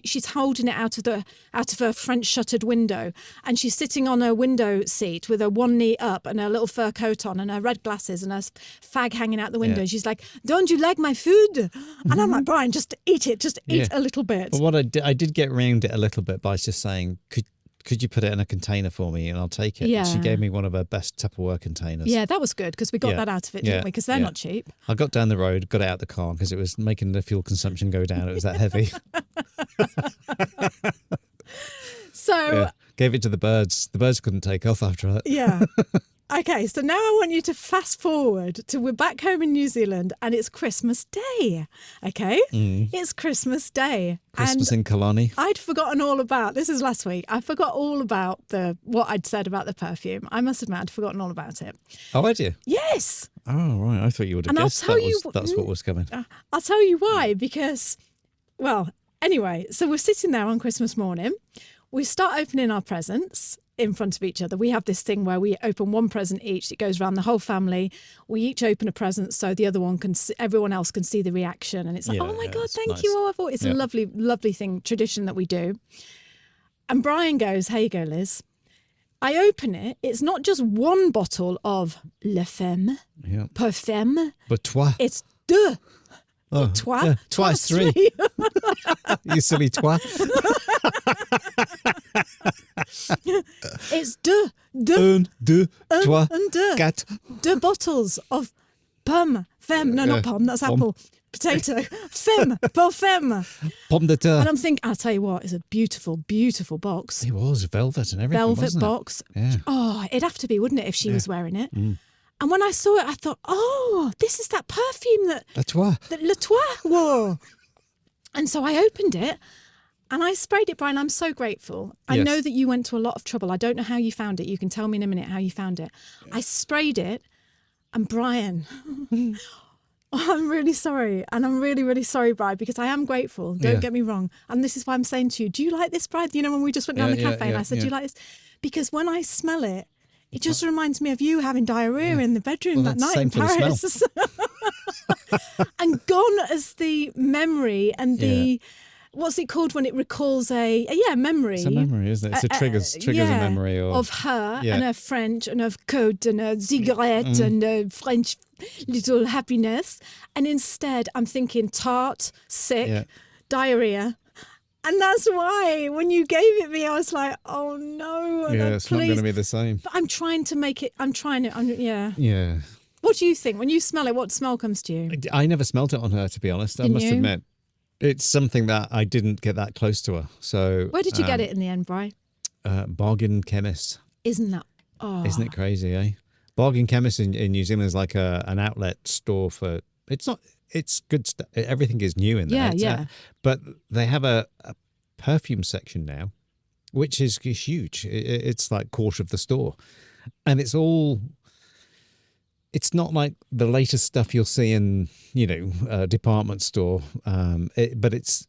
she's holding it out of her French shuttered window, and she's sitting on her window seat with her one knee up and her little fur coat on and her red glasses and her fag hanging out the window. And she's like, "Don't you like my food?" And I'm like, "Brian, just eat it, just eat a little bit." But what I did get round it a little bit by just saying, could you put it in a container for me and I'll take it? Yeah. She gave me one of her best Tupperware containers. Yeah, that was good because we got that out of it, didn't we? Because they're not cheap. I got down the road, got it out the car because it was making the fuel consumption go down. It was that heavy. So... gave it to the birds. The birds couldn't take off after that. Yeah. Okay, so now I want you to fast forward to we're back home in New Zealand and it's Christmas Day. Okay? It's Christmas Day. Christmas in Killarney. I'd forgotten all about, this is last week, I forgot all about what I'd said about the perfume. I must admit, I'd forgotten all about it. Oh, had you? Yes. Oh, right. I thought you would have And I'll guessed tell you, that's what was coming. I'll tell you why, because, well, anyway, so we're sitting there on Christmas morning. We start opening our presents in front of each other. We have this thing where we open one present each. It goes around the whole family. We each open a present so the other one everyone else can see the reaction. And it's like, oh my God, thank nice. you. Oh, it's a lovely, lovely thing, tradition that we do. And Brian goes, here you go, Liz. I open it. It's not just one bottle of Le Femme, Parfum. But toi. It's deux. Oh, Toi. yeah, twice three. You silly twat. It's deux. Un, deux, trois, and deux. quatre. Deux bottles of pomme, femme. No, not pomme, that's apple. Potato. Femme, parfum. Pomme de terre. And I'm thinking, I'll tell you what, it's a beautiful, beautiful box. It was velvet and everything, Velvet wasn't box. It? Yeah. Oh, it'd have to be, wouldn't it, if she was wearing it? And when I saw it, I thought, oh, this is that perfume that La toi. Le Toi wore. And so I opened it and I sprayed it, Brian. I'm so grateful. I Yes. know that you went to a lot of trouble. I don't know how you found it. You can tell me in a minute how you found it. I sprayed it and Brian, I'm really sorry. And I'm really, really sorry, Brian, because I am grateful. Don't get me wrong. And this is why I'm saying to you, do you like this, Brian? You know, when we just went down the cafe and I said, do you like this? Because when I smell it, it just reminds me of you having diarrhea in the bedroom that night in Paris. And gone as the memory and the, what's it called when it recalls a memory. It's a memory, isn't it? It's triggers a memory. Or, of her and her French and her coat and her cigarette and her French little happiness. And instead I'm thinking tart, sick, diarrhea. And that's why when you gave it me, I was like, oh no. it's not going to be the same. But I'm trying to make it, yeah. Yeah. What do you think? When you smell it, what smell comes to you? I never smelt it on her, to be honest. I must admit. It's something that I didn't get that close to her. So Where did you get it in the end, Bri? Bargain Chemist. Isn't it crazy, eh? Bargain Chemist in New Zealand is like an outlet store for, it's good stuff. Everything is new in there. Yeah. But they have a perfume section now, which is huge. It's like quarter of the store. And it's not like the latest stuff you'll see in, a department store. But it's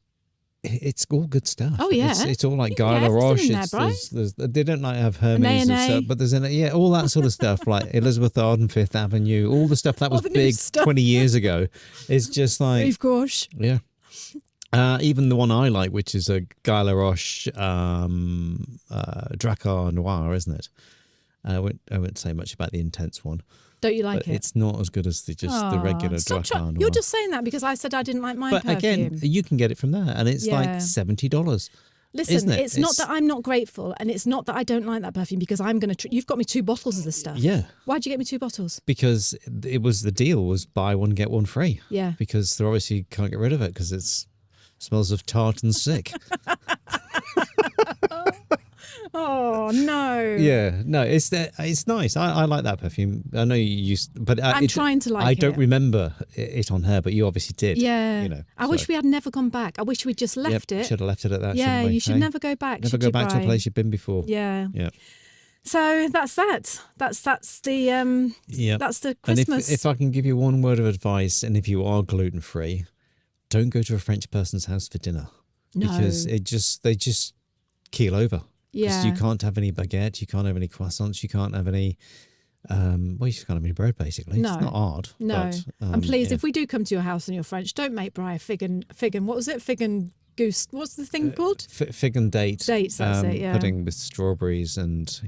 all good stuff. Oh, yeah. It's all like Guy Laroche. They don't like have Hermes and stuff, but there's all that sort of stuff, like Elizabeth Arden, Fifth Avenue, all the stuff that was big 20 years ago. It's just like, of course. Yeah. Even the one I like, which is a Guy Laroche Dracar Noir, isn't it? I won't say much about the intense one. Don't you like it? It's not as good as the regular Dracar Noir. You're just saying that because I said I didn't like my perfume. But again, you can get it from there, and it's like $70. Listen, it's not that I'm not grateful, and it's not that I don't like that perfume, because I'm going to... You've got me 2 bottles of this stuff. Yeah. Why'd you get me 2 bottles? Because it was the deal was buy one, get one free. Yeah. Because they obviously can't get rid of it because it smells of tart and sick. Oh, no. Yeah, no, it's nice. I like that perfume. I know you used, but I'm trying to like it. I don't remember it on her, but you obviously did. Yeah. I wish we had never gone back. I wish we'd just left it. Should have left it at that. Yeah, we? You should never go back. Never go back to a place you've been before. Yeah. Yeah. So that's that. That's the that's the Christmas. And if I can give you one word of advice, and if you are gluten free, don't go to a French person's house for dinner. No. Because they just keel over. Yeah. You can't have any baguette, you can't have any croissants, you can't have any, you just can't have any bread, basically. No. It's not hard. No. But, and please, if we do come to your house and you're French, don't make Bri a fig and, what was it? Fig and goose. What's the thing called? Fig and date. Dates, that's it, yeah. Pudding with strawberries and,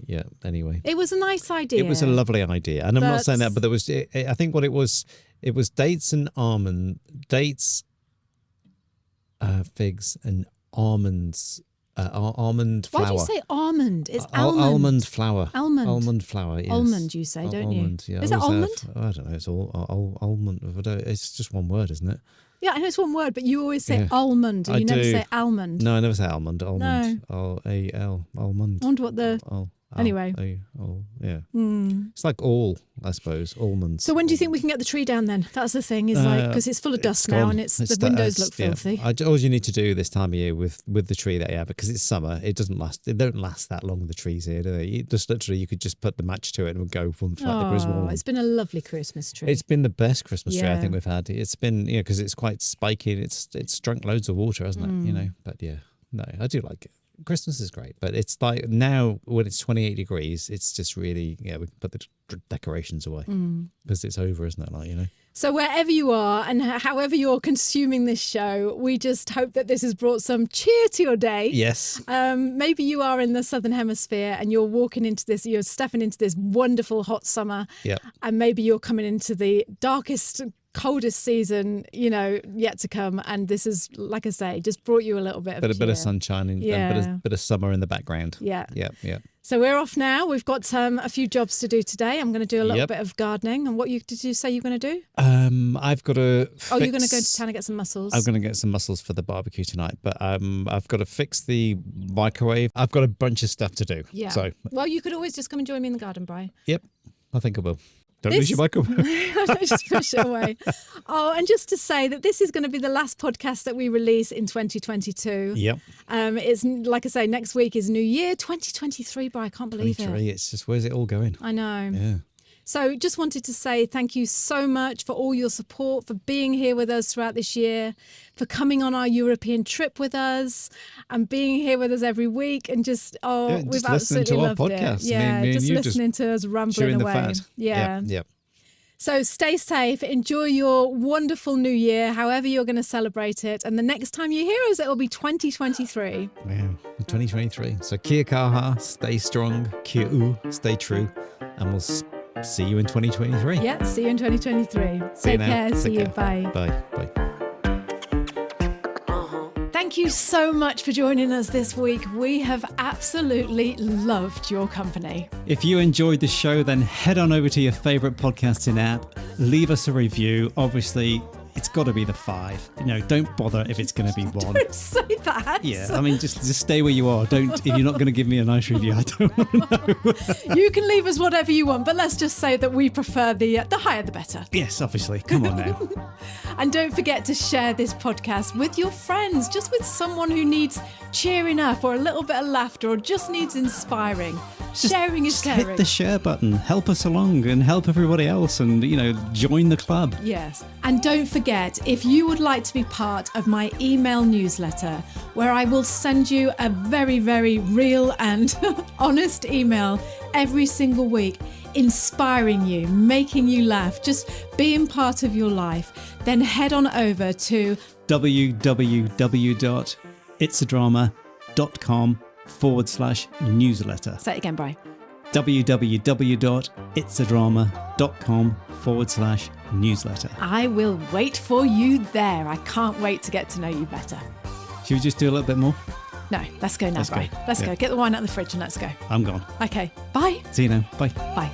anyway. It was a nice idea. It was a lovely idea. And I'm not saying that, but there was, I think what it was dates and dates, figs and almonds. Almond flour. Why do you say almond? It's almond. Almond flour. Almond flour, yes. Almond, you say, don't almond, you? Yeah. Is it almond? I don't know. It's all almond. It's just one word, isn't it? Yeah, I know it's one word, but you always say almond, and you never say almond. No, I never say almond. Almond. No. A-L. Almond. I wonder what the... Anyway. Yeah. It's like I suppose, almonds. So when do you think we can get the tree down then? That's the thing, is because it's full of dust now and the windows look filthy. All you need to do this time of year with the tree that you have, because it's summer, they don't last that long, the trees here, do they? You could just put the match to it and it would go from like the Griswold. It's been a lovely Christmas tree. It's been the best Christmas tree I think we've had. It's been, because it's quite spiky and it's drunk loads of water, hasn't it? But no, I do like it. Christmas is great, but it's like now when it's 28 degrees, it's just really, we can put the decorations away because it's over, isn't it? So wherever you are and however you're consuming this show, we just hope that this has brought some cheer to your day. Yes. Maybe you are in the Southern Hemisphere and you're you're stepping into this wonderful hot summer. Yep. And maybe you're coming into the darkest, coldest season, yet to come. And this is, like I say, just brought you a little bit of a bit of sunshine and a bit of summer in the background. Yeah. Yeah. So we're off now. We've got a few jobs to do today. I'm going to do a little bit of gardening. And what did you say you're going to do? I've got to you're going to go to town and get some mussels? I'm going to get some mussels for the barbecue tonight. But I've got to fix the microwave. I've got a bunch of stuff to do. Yeah. So. Well, you could always just come and join me in the garden, Bri. Yep. I think I will. Don't lose your microwave. Just push it away. Oh, and just to say that this is going to be the last podcast that we release in 2022. Yep. It's like I say, next week is New Year 2023, but I can't believe it. It's just, where's it all going? I know. Yeah. So just wanted to say thank you so much for all your support, for being here with us throughout this year, for coming on our European trip with us and being here with us every week and just we've absolutely loved it. Yeah, just listening to us rambling away. Yeah. Yep. So stay safe, enjoy your wonderful new year, however you're going to celebrate it. And the next time you hear us, it'll be 2023. Wow, 2023. So kia kaha, stay strong, kia u, stay true, and we'll see you in 2023. Yeah, see you in 2023. Take care. See you. Bye. Bye. Thank you so much for joining us this week. We have absolutely loved your company. If you enjoyed the show, then head on over to your favourite podcasting app, leave us a review. Obviously, it's got to be the 5. Don't bother if it's going to be 1. Don't say that. Yeah, I mean, just stay where you are. If you're not going to give me a nice review, I don't want to know. You can leave us whatever you want, but let's just say that we prefer the higher the better. Yes, obviously. Come on now. And don't forget to share this podcast with your friends, just with someone who needs cheering up or a little bit of laughter or just needs inspiring. Sharing is caring. Hit the share button. Help us along and help everybody else and, join the club. Yes. And don't forget, if you would like to be part of my email newsletter, where I will send you a very, very real and honest email every single week, inspiring you, making you laugh, just being part of your life, then head on over to www.itsadrama.com/newsletter. Say it again, Bri. www.itsadrama.com/newsletter. I will wait for you there. I can't wait to get to know you better. Should we just do a little bit more? No, let's go now, Bri. Let's go. Get the wine out of the fridge and let's go. I'm gone. Okay, bye. See you now. Bye. Bye.